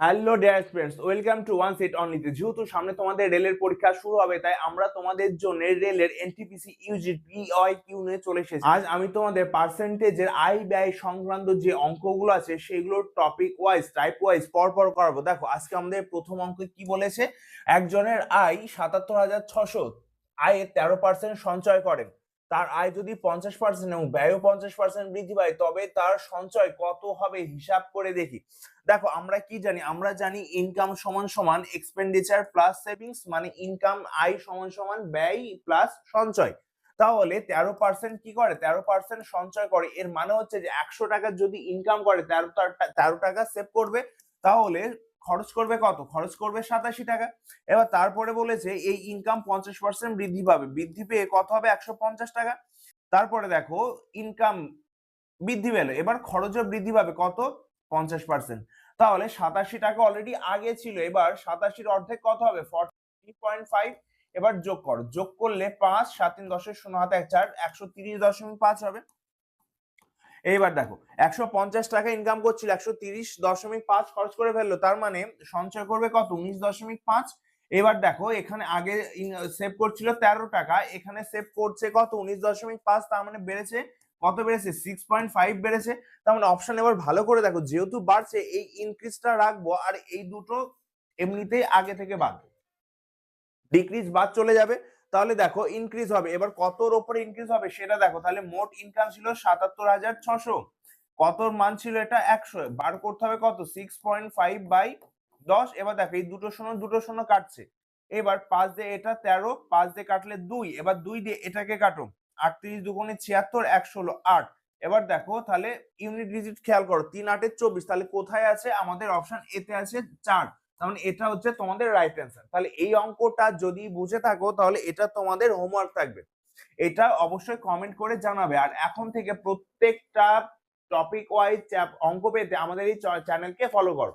Hello dear students, welcome to one sit অনলিতে। যেহেতু সামনে তোমাদের রেলের পরীক্ষা শুরু হবে, তাই আমরা তোমাদের জন্য রেলের এনটিপিসি ইউজি পিওয়াইকিউ নিয়ে চলে এসেছি। আজ আমি তোমাদের পার্সেন্টেজের আয় ব্যয় সংক্রান্ত যে অঙ্কগুলো আছে সেগুলোর টপিক ওয়াইজ টাইপ ওয়াইজ পরপর করাবো। দেখো আজকে আমাদের প্রথম অঙ্কে কি বলেছে, একজনের আয় ৭৭,৬০০, আয়ে ১৩% সঞ্চয় করেন। তার আয় যদি 50% এবং ব্যয়ও 50% বৃদ্ধি পায়, তবে তার সঞ্চয় কত হবে হিসাব করে দেখি। দেখো আমরা কি জানি, আমরা জানি ইনকাম সমান সমান এক্সপেন্ডিচার প্লাস সেভিংস, মানে ইনকাম আয় সমান সমান ব্যয় প্লাস সঞ্চয়। তাহলে 13% কি করে, 13% সঞ্চয় করে। এর মানে হচ্ছে যে 100 টাকা যদি ইনকাম করে, 13 টাকা সেভ করবে। তাহলে খরচ করবে কত, খরচ করবে 87 টাকা। এবার তারপরে বলেছে এই ইনকাম 50% বৃদ্ধি পাবে, বৃদ্ধি পেয়ে কত হবে, 150 টাকা। তারপরে দেখো ইনকাম বৃদ্ধি পেলো, এবার খরচও বৃদ্ধি পাবে কত, 50%। তাহলে 87 টাকা অলরেডি আগে ছিল, এবার 87-র অর্ধেক কত হবে, 40.5। এবার যোগ করো, যোগ করলে 5 7 3 10 শূন্য হাতে 4 130.5 হবে। এইবার দেখো 150 টাকা ইনকাম করছিল, 130.5 খরচ করে ফেললো, তার মানে সঞ্চয় করবে কত, 19.5। এবার দেখো এখানে আগে সেভ করছিল 13 টাকা, এখানে সেভ করছে কত, 19.5, তার মানে বেড়েছে কত, বেড়েছে 6.5 বেড়েছে। তার মানে অপশন এবার ভালো করে দেখো, যেহেতু বাড়ছে এই ইনক্রিজটা রাখবো, আর এই দুটো এমনিতেই আগে থেকে বাড়বে, ডিক্রিজ বাদ চলে যাবে। তাহলে দেখো ইনক্রিজ হবে, এবার কতর উপরে ইনক্রিজ হবে সেটা দেখো। তাহলে মোট ইনকাম ছিল ৭৭,৬০০, কতর মান ছিল এটা, 100, বার করতে হবে কত, 6.5/10। এবার দেখো এই দুটো শূন্য কাটছে, এবার 5 দিয়ে এটা 13, 5 দিয়ে কাটলে 2, এবার 2 দিয়ে এটাকে কাটো, 38 দুগুণে 76, 116 8। এবার দেখো তাহলে ইউনিট ডিজিট খেয়াল করো, 3 8 24, তাহলে কোথায় আছে, আমাদের অপশন এতে আছে 4। তার মানে এটা হচ্ছে তোমাদের রাইট অ্যান্সার। তাহলে এই অঙ্কটা যদি বুঝে থাকো তাহলে এটা তোমাদের হোমওয়ার্ক থাকবে, এটা অবশ্যই কমেন্ট করে জানাবে। আর এখন থেকে প্রত্যেকটা টপিক ওয়াইজ অঙ্ক পেতে আমাদের এই চ্যানেলকে ফলো করো।